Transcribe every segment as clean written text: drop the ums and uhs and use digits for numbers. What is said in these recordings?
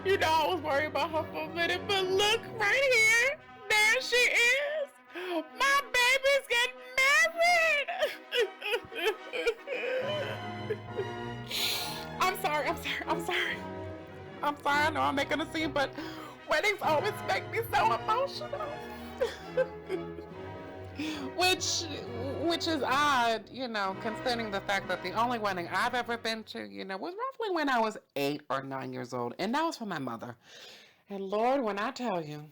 You know, I was worried about her for a minute, but look right here. There she is. My baby's getting married. I'm sorry. I know I'm making a scene, but weddings always make me so emotional. Which is odd, considering the fact that the only wedding I've ever been to, was roughly when I was 8 or 9 years old, and that was for my mother. And Lord, when I tell you,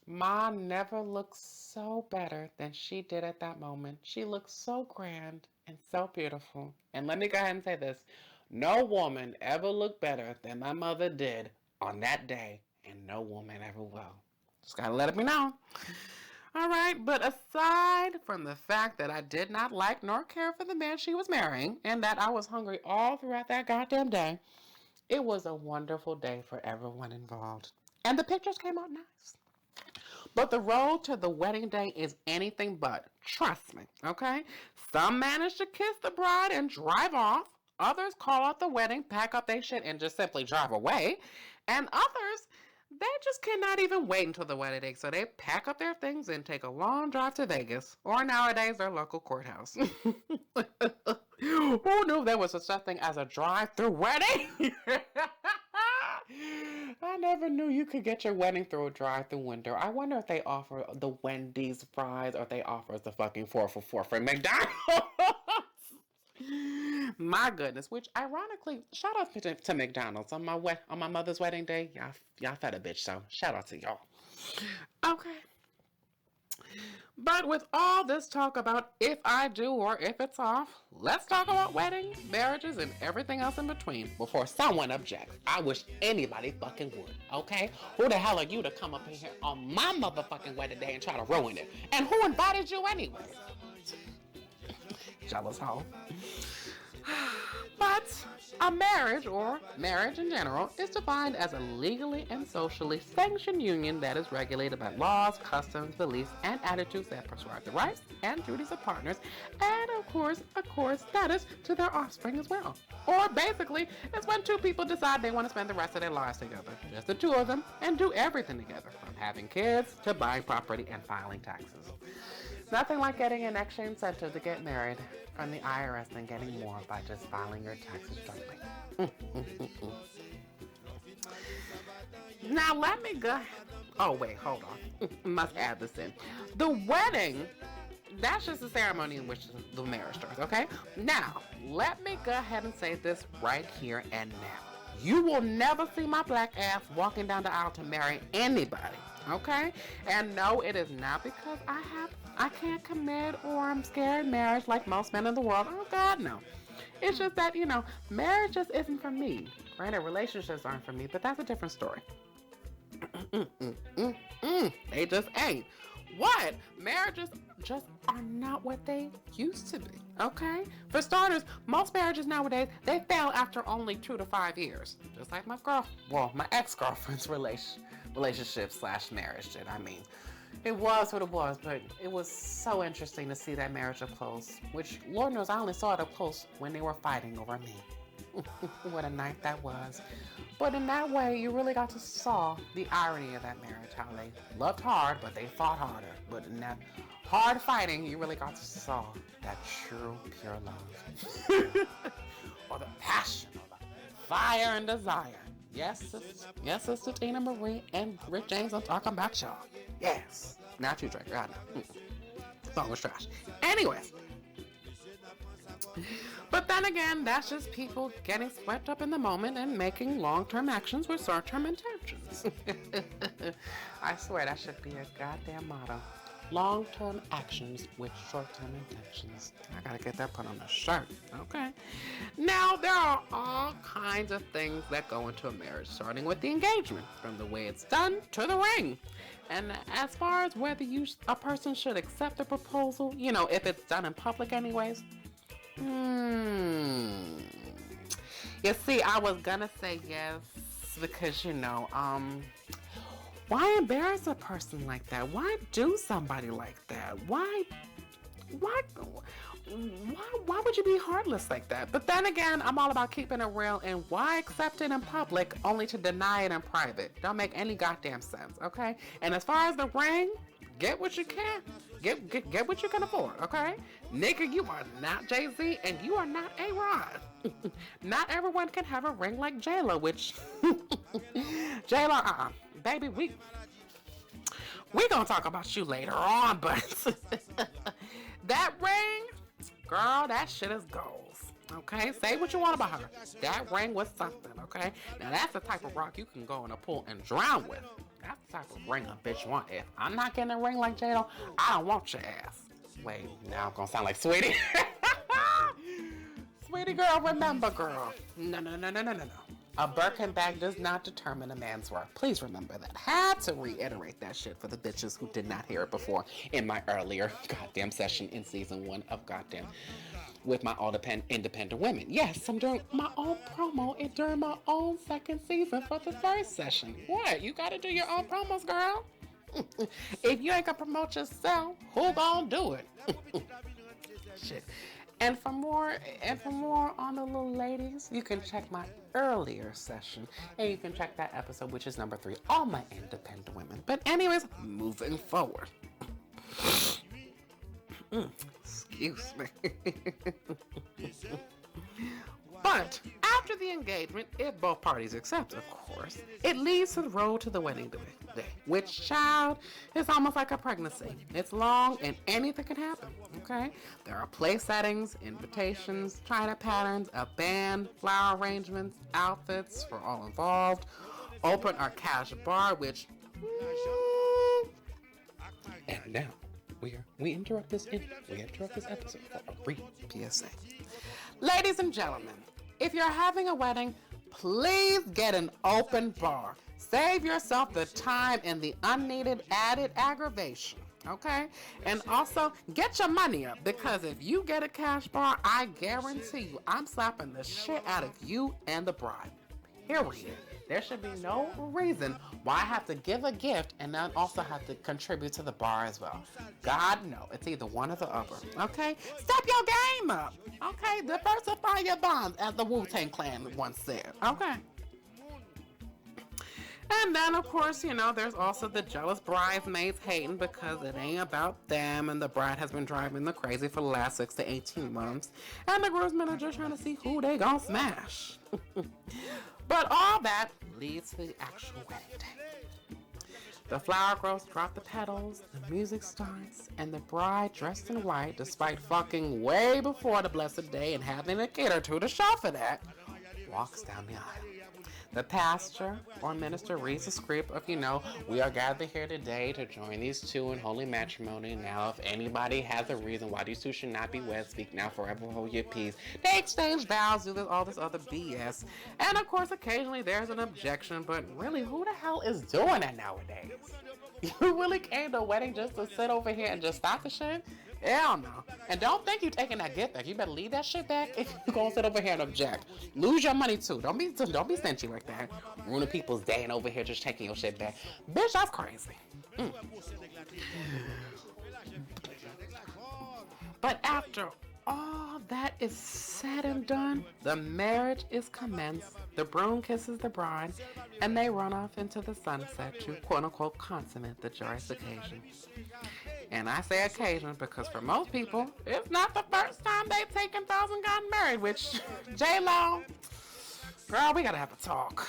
Ma never looked so better than she did at that moment. She looked so grand and so beautiful. And let me go ahead and say this. No woman ever looked better than my mother did on that day, and no woman ever will. Just gotta let it be known. All right, but aside from the fact that I did not like nor care for the man she was marrying, and that I was hungry all throughout that goddamn day, it was a wonderful day for everyone involved. And the pictures came out nice. But the road to the wedding day is anything but. Trust me, okay? Some manage to kiss the bride and drive off. Others call out the wedding, pack up their shit, and just simply drive away. And others, they just cannot even wait until the wedding day. So they pack up their things and take a long drive to Vegas. Or nowadays, their local courthouse. Who knew there was such a thing as a drive-through wedding? I never knew you could get your wedding through a drive-through window. I wonder if they offer the Wendy's fries or if they offer the fucking 4 for 4 from McDonald's. My goodness, which ironically, shout out to McDonald's on my mother's wedding day. Y'all fed a bitch, so shout out to y'all. Okay. But with all this talk about if I do or if it's off, let's talk about weddings, marriages, and everything else in between before someone objects. I wish anybody fucking would, okay? Who the hell are you to come up in here on my motherfucking wedding day and try to ruin it? And who invited you anyway? Jealous hoe. But a marriage, or marriage in general, is defined as a legally and socially sanctioned union that is regulated by laws, customs, beliefs, and attitudes that prescribe the rights and duties of partners, and of course, status to their offspring as well. Or basically, it's when two people decide they want to spend the rest of their lives together, just the two of them, and do everything together, from having kids to buying property and filing taxes. Nothing like getting an extra incentive to get married from the IRS than getting more by just filing your taxes jointly. Now let me go. Oh wait, hold on. Must add this in. The wedding, that's just the ceremony in which the marriage starts, okay? Now, let me go ahead and say this right here and now. You will never see my black ass walking down the aisle to marry anybody, okay? And no, it is not because I can't commit or I'm scared of marriage like most men in the world. Oh God, no. It's just that, marriage just isn't for me. Granted, relationships aren't for me, but that's a different story. They just ain't. What? Marriages just are not what they used to be, okay? For starters, most marriages nowadays, they fail after only 2 to 5 years. Just like my ex-girlfriend's relationship/marriage did. I mean, it was what it was, but it was so interesting to see that marriage up close, which Lord knows I only saw it up close when they were fighting over me. What a night that was. But in that way, you really got to saw the irony of that marriage, how they loved hard, but they fought harder. But in that hard fighting, you really got to saw that true, pure love. Or the passion, or the fire and desire. Yes, Sister Tina Marie and Rick James, I'm talking about y'all. Yes. Not you, Drake. I know. Song was trash. Anyways. But then again, that's just people getting swept up in the moment and making long-term actions with short-term intentions. I swear that should be a goddamn motto. Long-term actions with short-term intentions. I gotta get that put on a shirt. Okay. Now, there are all kinds of things that go into a marriage, starting with the engagement, from the way it's done to the ring. And as far as whether a person should accept a proposal, if it's done in public anyways, you see, I was gonna say yes because why embarrass a person like that? Why do somebody like that? Why why would you be heartless like that? But then again, I'm all about keeping it real, and why accept it in public only to deny it in private? Don't make any goddamn sense, okay? And as far as the ring, get what you can. Get what you can afford, okay? Nigga, you are not Jay-Z and you are not A-Rod. Not everyone can have a ring like J-Lo, which J-Lo, baby, we gonna talk about you later on, but that ring, girl, that shit is goals. Okay, say what you want about her. That ring was something, okay? Now that's the type of rock you can go in a pool and drown with. That's the type of ring a bitch want. If I'm not getting a ring like J-Lo, I don't want your ass. Wait, now I'm gonna sound like Sweetie. Sweetie girl, remember girl. No. A Birkin bag does not determine a man's worth. Please remember that. Had to reiterate that shit for the bitches who did not hear it before in my earlier goddamn session in season 1 of goddamn with my all independent women. Yes, I'm doing my own promo and during my own second season for the first session. What? You gotta do your own promos, girl. If you ain't gonna promote yourself, who gonna do it? Shit. And for more on the little ladies, you can check my earlier session. And you can check that episode, which is number 3, all my independent women. But anyways, moving forward. Excuse me. But after the engagement, if both parties accept, of course, it leads to the road to the wedding day, which, child, is almost like a pregnancy. It's long and anything can happen, okay? There are place settings, invitations, china patterns, a band, flower arrangements, outfits for all involved, open or cash bar, which... And now, we interrupt this episode for a brief PSA. Ladies and gentlemen, if you're having a wedding, please get an open bar. Save yourself the time and the unneeded added aggravation, okay? And also, get your money up, because if you get a cash bar, I guarantee you I'm slapping the shit out of you and the bride. Period. There should be no reason why I have to give a gift and then also have to contribute to the bar as well. God, no. It's either one or the other. Okay? Step your game up. Okay? Diversify your bonds, as the Wu-Tang Clan once said. Okay? And then, of course, there's also the jealous bridesmaids hating because it ain't about them, and the bride has been driving the crazy for the last 6 to 18 months, and the groomsmen are just trying to see who they gonna smash. But all that leads to the actual wedding day. The flower girls drop the petals, the music starts, and the bride, dressed in white, despite fucking way before the blessed day and having a kid or two to show for that, walks down the aisle. The pastor or minister reads the script of, we are gathered here today to join these two in holy matrimony. Now, if anybody has a reason why these two should not be wed, speak now, forever hold your peace. They exchange vows, do all this other BS. And of course, occasionally there's an objection, but really, who the hell is doing that nowadays? You really came to a wedding just to sit over here and just stop the shit? Hell no. And don't think you're taking that gift back. You better leave that shit back if you're gonna sit over here and object. Lose your money too. Don't be stingy like that. Ruining people's day and over here just taking your shit back. Bitch, that's crazy. But after all that is said and done, the marriage is commenced, the groom kisses the bride, and they run off into the sunset to quote-unquote consummate the joyous occasion. And I say occasion because for most people, it's not the first time they've taken vows and gotten married, which, J-Lo, girl, we gotta have a talk.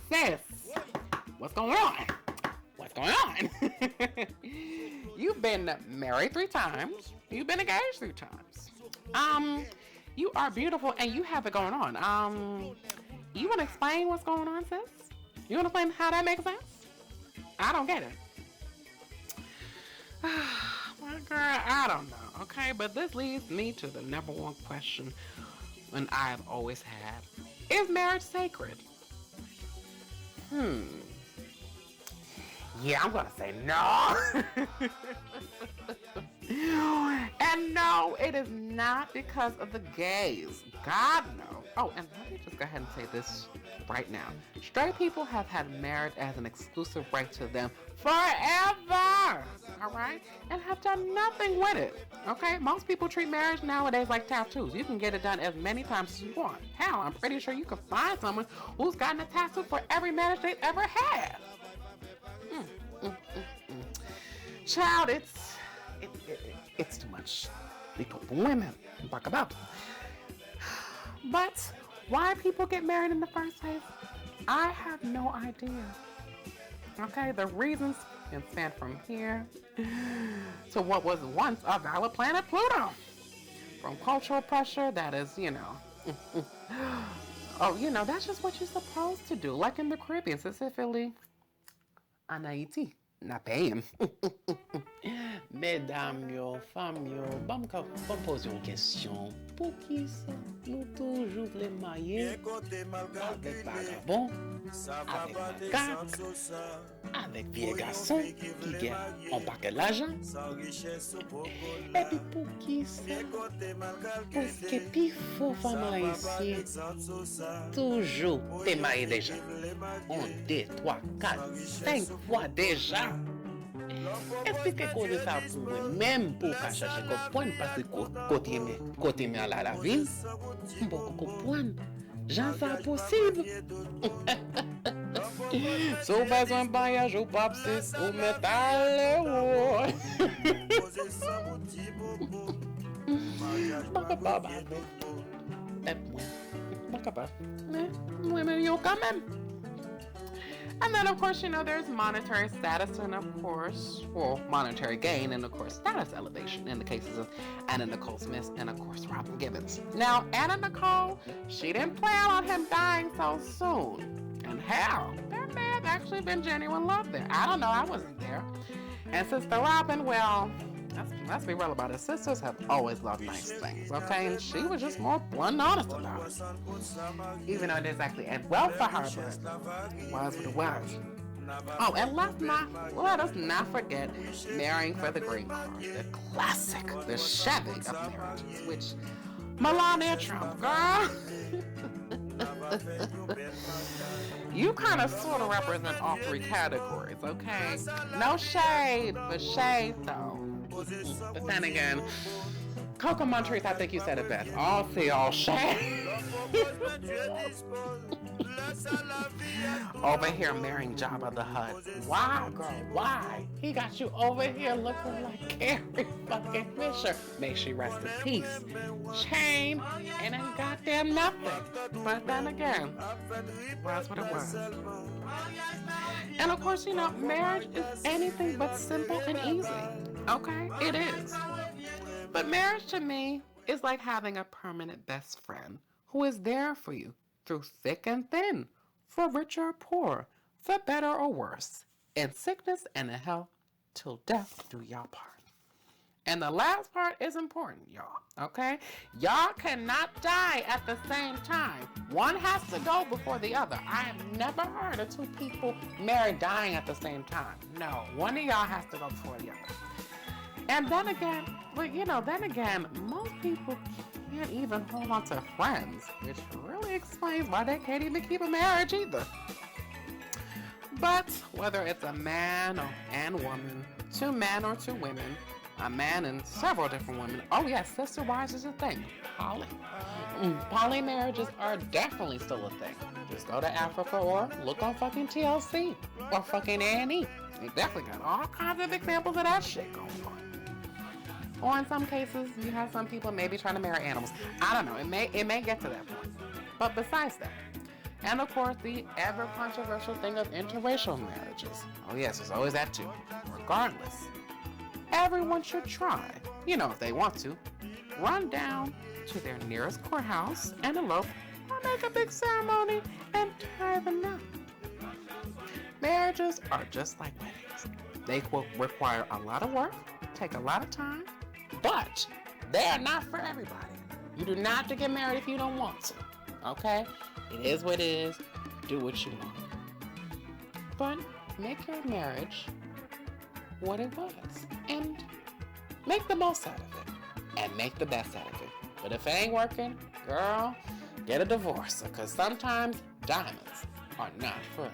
Sis, what's going on? What's going on? You've been married 3 times. You've been engaged 3 times. You are beautiful and you have it going on. You want to explain what's going on, sis? You want to explain how that makes sense? I don't get it. Well, girl, I don't know, okay? But this leads me to the number one question and I've always had. Is marriage sacred? Yeah, I'm gonna say no. And no, it is not because of the gays. God, no. Oh, and let me just go ahead and say this right now. Straight people have had marriage as an exclusive right to them forever, all right? And have done nothing with it, okay? Most people treat marriage nowadays like tattoos. You can get it done as many times as you want. Hell, I'm pretty sure you can find someone who's gotten a tattoo for every marriage they've ever had. Child, it's too much. They put women talk about. But why people get married in the first place, I have no idea. Okay, the reasons can span from here to what was once a valid planet, Pluto. From cultural pressure, that is, oh, that's just what you're supposed to do. Like in the Caribbean, specifically, en Haiti. Not paying. Mesdames yo, femmes yo, bon pose une question. Pour qui ça nous toujours les marier avec vagabond, avec macaque, avec vieux garçon qui gagne un paquet d'argent? Et puis pour qui ça? Parce que puis faut femme haïtienne toujours t'es marié déjà. 1, 2, 3, 4, 5 fois déjà. Expliquez quoi de ça pour moi, même pour qu'à chercher comprendre, parce que côté mais à la vie, on peut comprendre. J'en sais possible. So besoin de voyage au baptiste, au métal, Pas capable avec. Aide-moi. Pas capable. Mais, women, yo, quand même. And then, of course, there's monetary status and, of course, monetary gain and, of course, status elevation in the cases of Anna Nicole Smith and, of course, Robin Gibbons. Now, Anna Nicole, she didn't plan on him dying so soon. And hell, there may have actually been genuine love there. I don't know. I wasn't there. And Sister Robin, well, let's be real about it. Sisters have always loved nice things, okay? And she was just more blunt and honest about it. Even though it didn't exactly end well for her, but it was what it was. Oh, and let us not forget Marrying for the Green Card, the classic, the Chevy of marriages, which Melania Trump, girl. You kind of sort of represent all three categories, okay? No shade, but shade though. But then again, Coco Montrese, I think you said it best. All see, all shade. Over here marrying Jabba the Hutt. Why, girl? Why? He got you over here looking like Carrie fucking Fisher. May she rest in peace. Shame and ain't goddamn nothing. But then again, that's what it was. And of course, marriage is anything but simple and easy. Okay? It is. But marriage to me is like having a permanent best friend who is there for you through thick and thin, for richer or poor, for better or worse, in sickness and in health, till death do y'all part. And the last part is important, y'all, okay? Y'all cannot die at the same time. One has to go before the other. I have never heard of two people married dying at the same time. No, one of y'all has to go before the other. And then again, most people can't even hold on to friends, which really explains why they can't even keep a marriage either. But whether it's a man and woman, two men or two women, a man and several different women, oh yes, sister wives is a thing. Poly marriages are definitely still a thing. Just go to Africa or look on fucking TLC or fucking A&E. They definitely got all kinds of examples of that shit going on. Or in some cases, you have some people maybe trying to marry animals. I don't know. It may get to that point. But besides that, and of course, the ever controversial thing of interracial marriages. Oh yes, there's always that too. Regardless, everyone should try, if they want to, run down to their nearest courthouse and elope or make a big ceremony and tie the knot. Marriages are just like weddings. They will require a lot of work, take a lot of time, but they are not for everybody. You do not have to get married if you don't want to, okay? It is what it is. Do what you want. But make your marriage what it was and make the most out of it and make the best out of it. But if it ain't working, girl, get a divorce, because sometimes diamonds are not forever.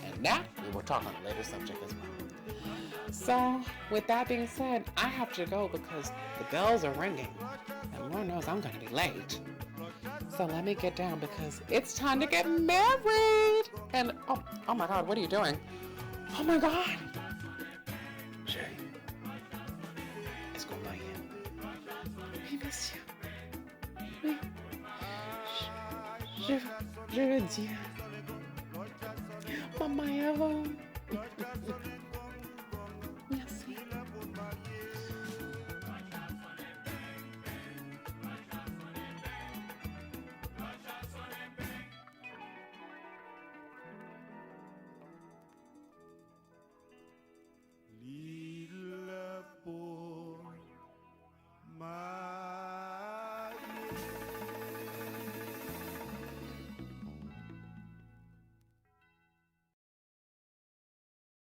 And that we will talk on a later subject as well. So, with that being said, I have to go because the bells are ringing. And Lord knows I'm going to be late. So let me get down because it's time to get married. And oh my God, what are you doing? Oh my God. Chérie, est-ce qu'on marie? Oui, monsieur. Oui. Je veux dire. Maman, avant.